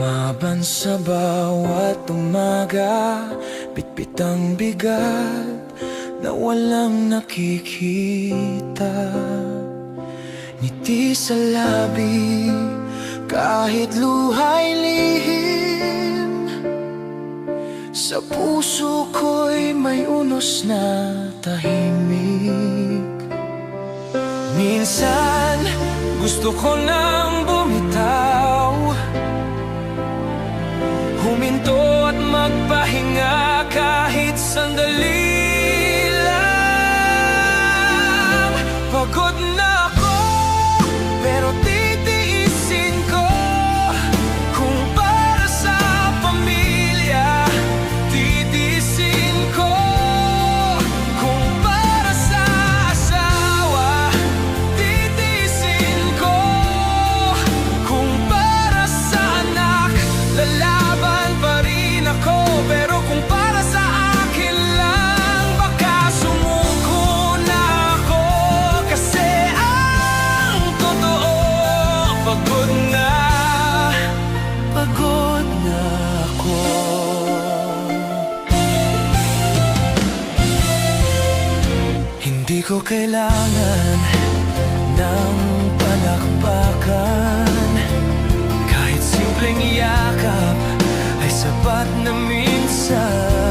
Lumaban sa bawat umaga, bitbit ang bigat na walang nakikita. Ngiti sa labi kahit luha'y lihim. Sa puso ko'y may unos na tahimik. Minsan gusto ko nang bumitaw, huminto at magpahinga kahit sandali lang. Pagod na ako, pero titiisin ko. Kung para sa pamilya, titiisin ko. Kung para sa asawa, titiisin ko. Kung para sa anak, lalaban pa rin ako. Pero kung para sa akin lang, baka sumuko na ako. Kasi ang totoo, pagod na ako. Hindi ko kailangan ng palakpakan. Kahit simpleng yakap ay sapat na minsan.